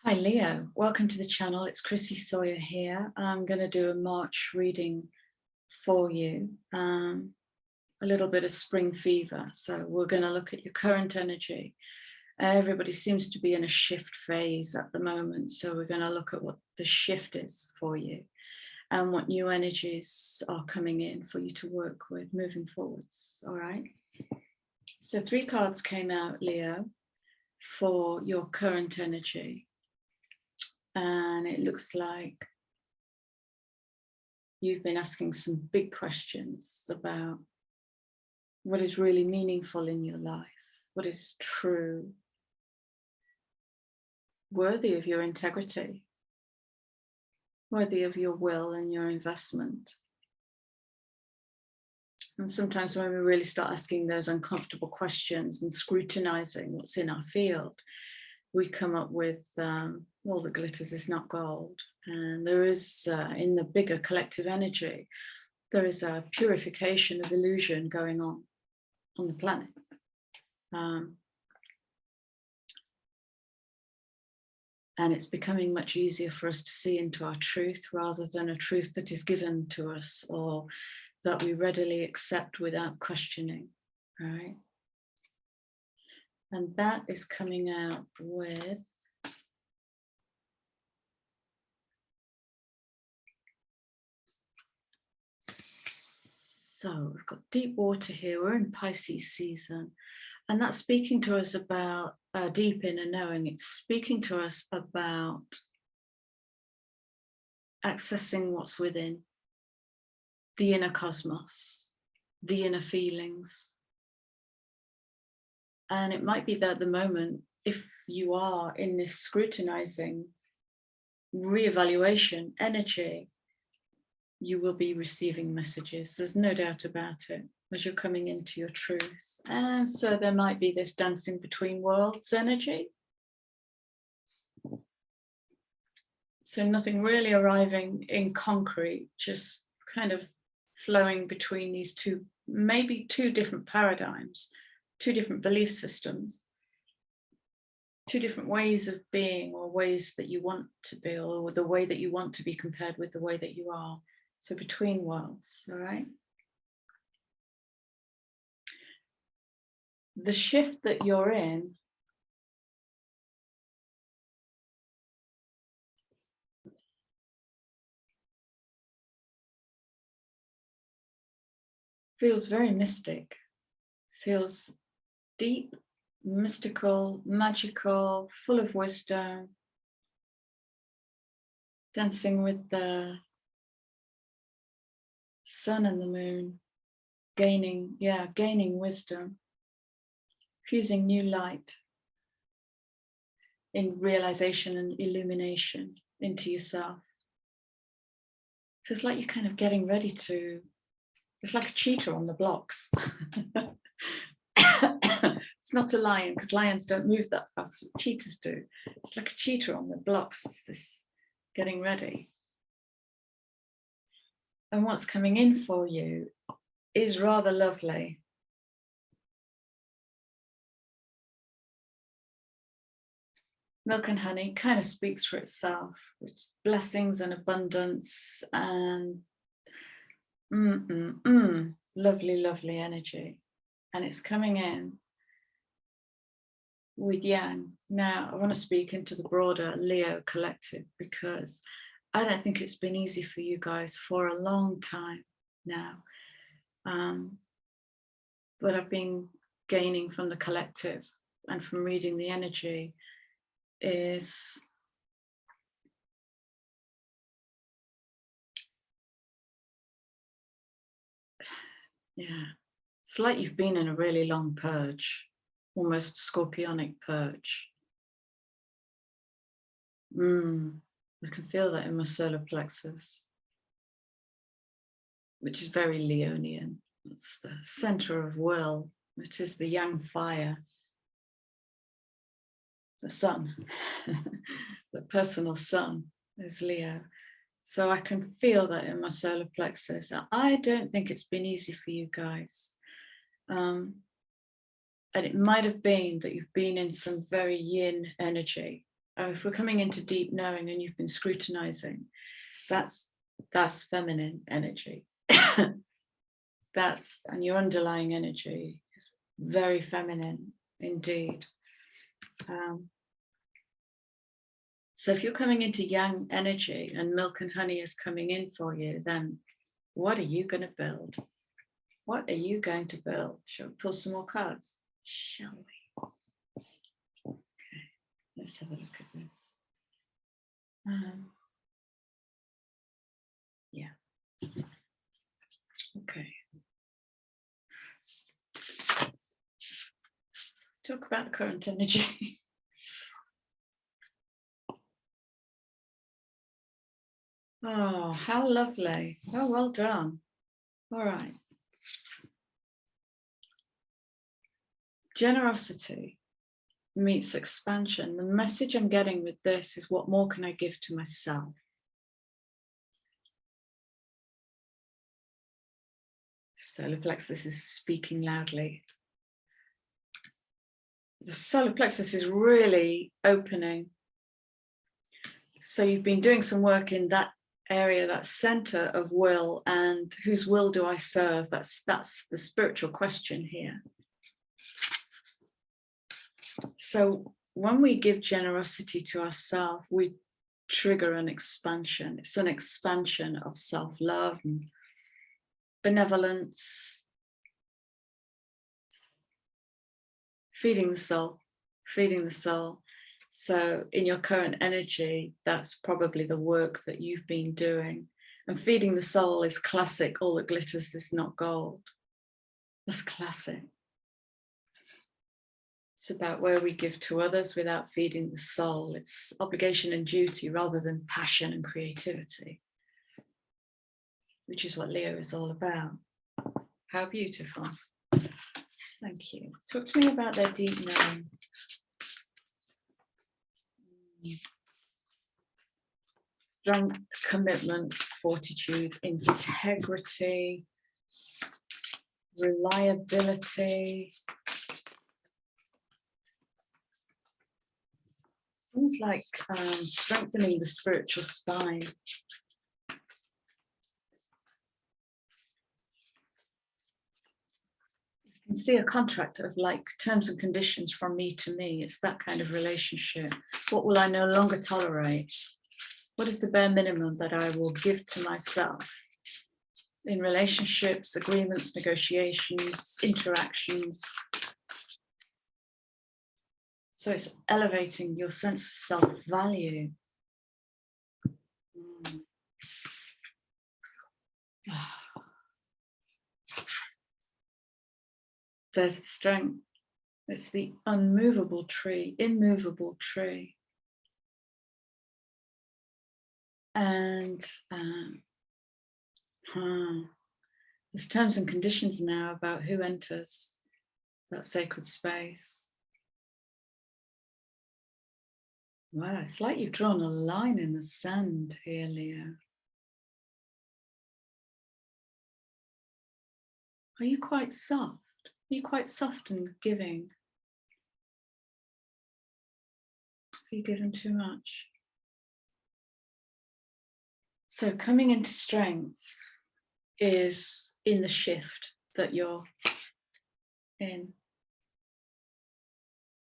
Hi Leo, welcome to the channel. It's Chrissy Sawyer here. I'm going to do a March reading for you, a little bit of spring fever. So we're going to look at your current energy. Everybody seems to be in a shift phase at the moment. So we're going to look at what the shift is for you and what new energies are coming in for you to work with moving forwards. All right. So 3 cards came out, Leo, for your current energy. And it looks like you've been asking some big questions about what is really meaningful in your life, what is true, worthy of your integrity, worthy of your will and your investment. And sometimes when we really start asking those uncomfortable questions and scrutinizing what's in our field, we come up with all that glitters is not gold. And there is, in the bigger collective energy, there is a purification of illusion going on the planet. And it's becoming much easier for us to see into our truth rather than a truth that is given to us or that we readily accept without questioning, right? And that is coming out with so we've got deep water here. We're in Pisces season, and that's speaking to us about deep inner knowing. It's speaking to us about accessing what's within, the inner cosmos, the inner feelings. And it might be that at the moment, if you are in this scrutinizing, reevaluation energy, you will be receiving messages. There's no doubt about it as you're coming into your truth. And so there might be this dancing between worlds energy. So nothing really arriving in concrete, just kind of flowing between these two, maybe 2 different paradigms, 2 different belief systems, 2 different ways of being or ways that you want to be, or the way that you want to be compared with the way that you are. So between worlds, all right? The shift that you're in feels very mystic, feels deep, mystical, magical, full of wisdom, dancing with the sun and the moon, gaining wisdom, fusing new light in realization and illumination into yourself. Feels like you're kind of getting ready to, it's like a cheetah on the blocks. It's not a lion because lions don't move that fast, cheetahs do. It's like a cheetah on the blocks. It's this getting ready. And what's coming in for you is rather lovely. Milk and honey kind of speaks for itself, which is blessings and abundance and lovely, lovely energy. And it's coming in with yang. Now, I want to speak into the broader Leo collective because I don't think it's been easy for you guys for a long time now. What I've been gaining from the collective and from reading the energy is it's like you've been in a really long purge, almost scorpionic purge. I can feel that in my solar plexus, which is very Leonian. It's the center of will. It is the yang fire, the sun, the personal sun is Leo. So I can feel that in my solar plexus. I don't think it's been easy for you guys. And it might have been that you've been in some very yin energy. If we're coming into deep knowing and you've been scrutinizing, that's feminine energy. And your underlying energy is very feminine indeed. So if you're coming into yang energy and milk and honey is coming in for you, then what are you going to build? What are you going to build? Shall we pull some more cards? Shall we? Okay, let's have a look at this. Yeah. Okay. Talk about the current energy. Oh, how lovely. Oh, well done. All right. Generosity meets expansion. The message I'm getting with this is, what more can I give to myself? Solar plexus is speaking loudly. The solar plexus is really opening. So you've been doing some work in that area, that center of will, and whose will do I serve? That's the spiritual question here. So when we give generosity to ourselves, we trigger an expansion. It's an expansion of self-love and benevolence, feeding the soul, feeding the soul. So in your current energy, that's probably the work that you've been doing. And feeding the soul is classic. All that glitters is not gold. That's classic. It's about where we give to others without feeding the soul. It's obligation and duty rather than passion and creativity, which is what Leo is all about. How beautiful. Thank you. Talk to me about their deep knowing. Strength, commitment, fortitude, integrity, reliability. Things like strengthening the spiritual spine. You can see a contract of like terms and conditions from me to me. It's that kind of relationship. What will I no longer tolerate? What is the bare minimum that I will give to myself in relationships, agreements, negotiations, interactions? So it's elevating your sense of self-value. There's the strength. It's the unmovable tree, immovable tree. And there's terms and conditions now about who enters that sacred space. Wow, it's like you've drawn a line in the sand here, Leo. Are you quite soft? Are you quite soft and giving? Have you given too much? So coming into strength is in the shift that you're in.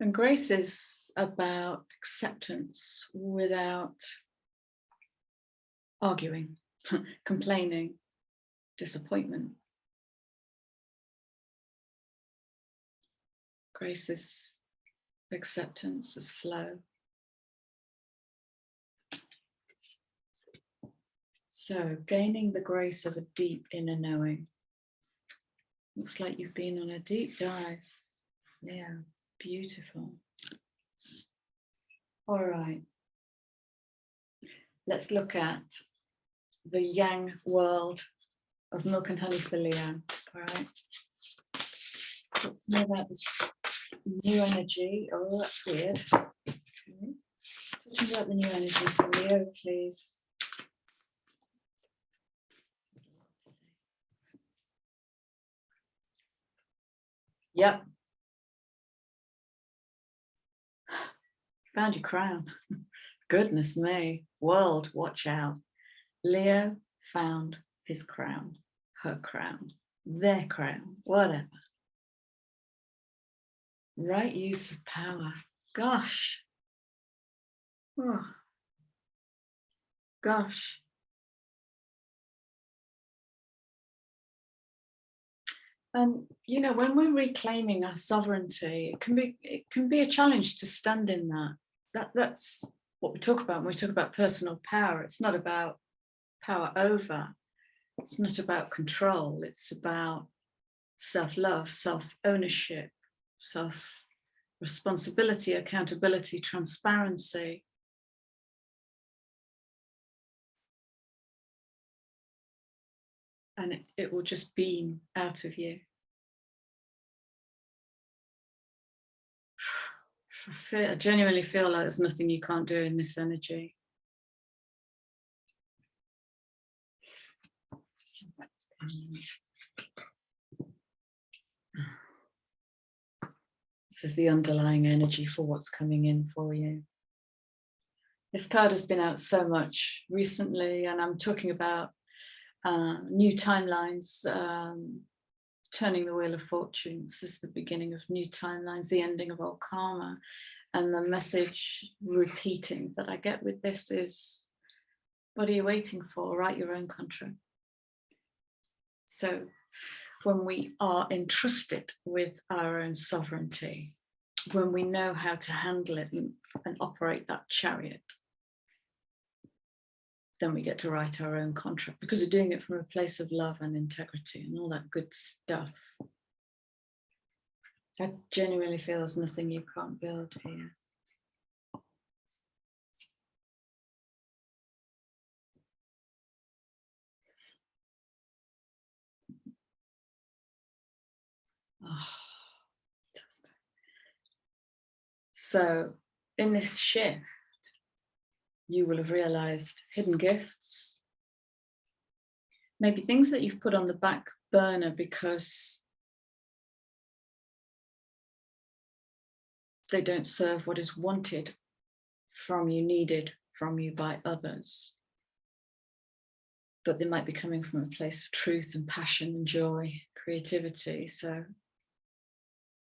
And grace is about acceptance without arguing, complaining, disappointment. Grace is acceptance, is flow. So gaining the grace of a deep inner knowing. Looks like you've been on a deep dive. Yeah, beautiful. All right. Let's look at the yang world of milk and honey for Leo. All right. Talk more about this new energy. Oh, that's weird. Okay. Talk about the new energy for Leo, please. Yep. Found your crown. Goodness me. World, watch out. Leo found his crown, her crown, their crown, whatever. Right use of power. Gosh. Oh. Gosh. And you know, when we're reclaiming our sovereignty, it can be a challenge to stand in that. That's what we talk about when we talk about personal power. It's not about power over. It's not about control. It's about self-love, self-ownership, self-responsibility, accountability, transparency. And it will just beam out of you. I genuinely feel like there's nothing you can't do in this energy. This is the underlying energy for what's coming in for you. This card has been out so much recently, and I'm talking about new timelines, turning the wheel of fortune. This is the beginning of new timelines, the ending of old karma. And the message repeating that I get with this is, what are you waiting for? Write your own contract. So when we are entrusted with our own sovereignty, when we know how to handle it and operate that chariot, then we get to write our own contract, because we're doing it from a place of love and integrity and all that good stuff. I genuinely feel there's nothing you can't build here. Oh, fantastic. So in this shift, you will have realized hidden gifts, maybe things that you've put on the back burner because they don't serve what is wanted from you, needed from you by others. But they might be coming from a place of truth and passion and joy, creativity. So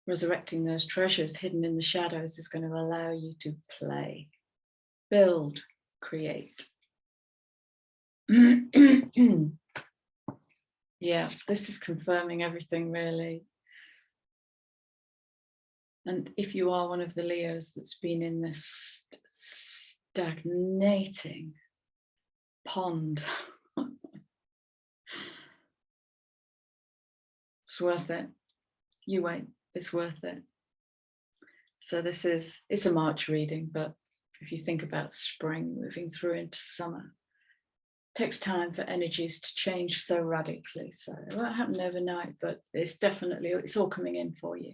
resurrecting those treasures hidden in the shadows is going to allow you to play, build, create. Yeah, this is confirming everything really. And if you are one of the Leos that's been in this stagnating pond, it's worth it. You wait, it's worth it. So it's a March reading, but if you think about spring moving through into summer, it takes time for energies to change so radically. So it won't happen overnight, but it's all coming in for you.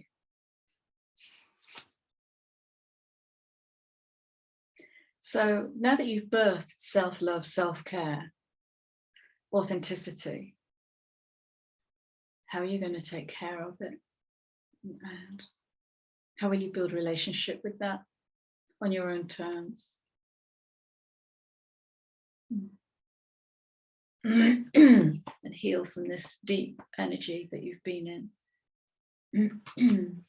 So now that you've birthed self-love, self-care, authenticity, how are you going to take care of it? And how will you build relationship with that on your own terms? And heal from this deep energy that you've been in.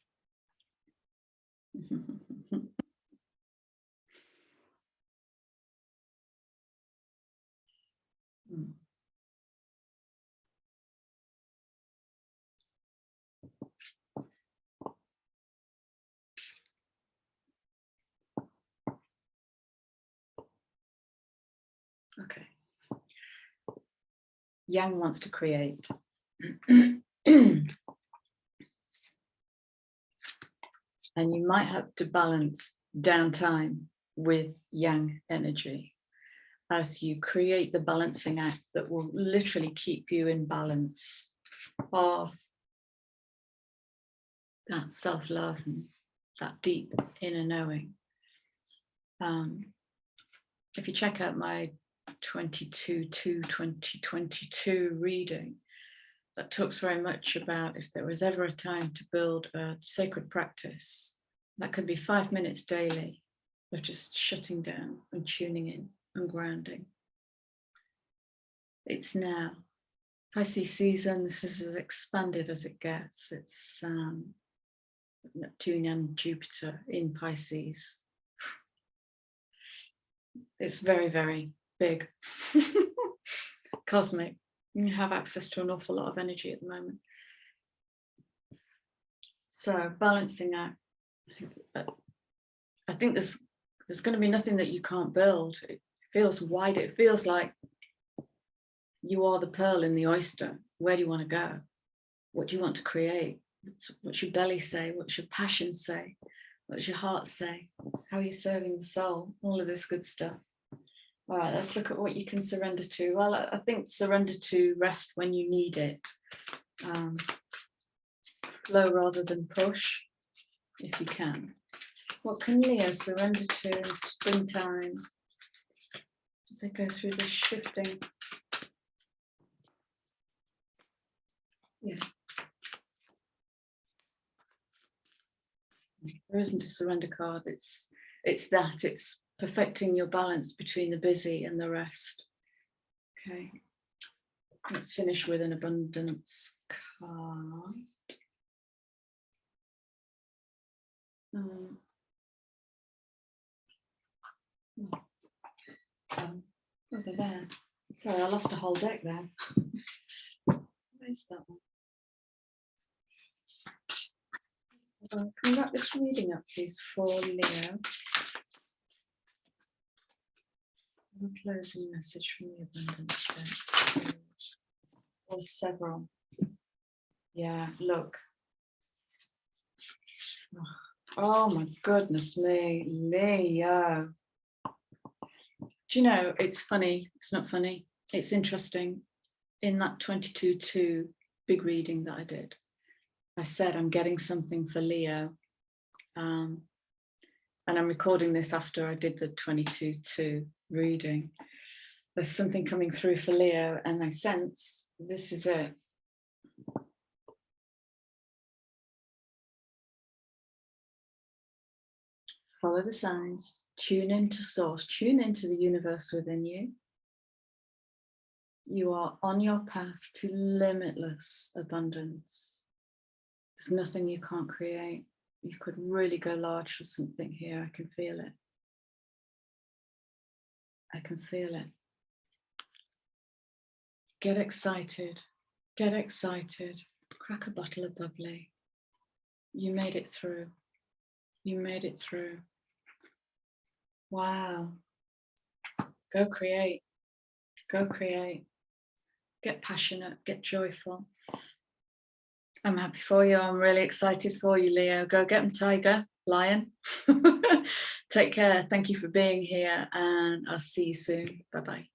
Okay. Yang wants to create. And you might have to balance downtime with Yang energy as you create the balancing act that will literally keep you in balance of that self-love and that deep inner knowing. If you check out my 22/2/2022 reading, that talks very much about if there was ever a time to build a sacred practice, that could be 5 minutes daily of just shutting down and tuning in and grounding. It's now. Pisces season, this is as expanded as it gets. It's Neptune and Jupiter in Pisces. It's very, very big. Cosmic. You have access to an awful lot of energy at the moment. So balancing out. I think there's going to be nothing that you can't build. It feels wide. It feels like you are the pearl in the oyster. Where do you want to go? What do you want to create? What's your belly say? What's your passion say? What does your heart say? How are you serving the soul? All of this good stuff. All right, let's look at what you can surrender to. Well, I think surrender to rest when you need it. Flow rather than push, if you can. What can Leo surrender to in springtime as they go through this shifting? Yeah. There isn't a surrender card. It's perfecting your balance between the busy and the rest. Okay. Let's finish with an abundance card. Oh, they're there. Sorry, I lost a whole deck there. Where's that one? Can you wrap this reading up, please, for Leo? A closing message from the abundance deck. Or several. Yeah, look. Oh my goodness me, Leo. Do you know, it's funny. It's not funny. It's interesting. In that 22-2 big reading that I did, I said I'm getting something for Leo. And I'm recording this after I did the 22-2 reading. There's something coming through for Leo, and I sense this is it. Follow the signs, tune into source, tune into the universe within you. You are on your path to limitless abundance. There's nothing you can't create. You could really go large for something here. I can feel it. I can feel it. Get excited. Get excited. Crack a bottle of bubbly. You made it through. You made it through. Wow. Go create. Go create. Get passionate. Get joyful. I'm happy for you. I'm really excited for you, Leo. Go get them, tiger, lion. Take care. Thank you for being here, and I'll see you soon. Bye-bye.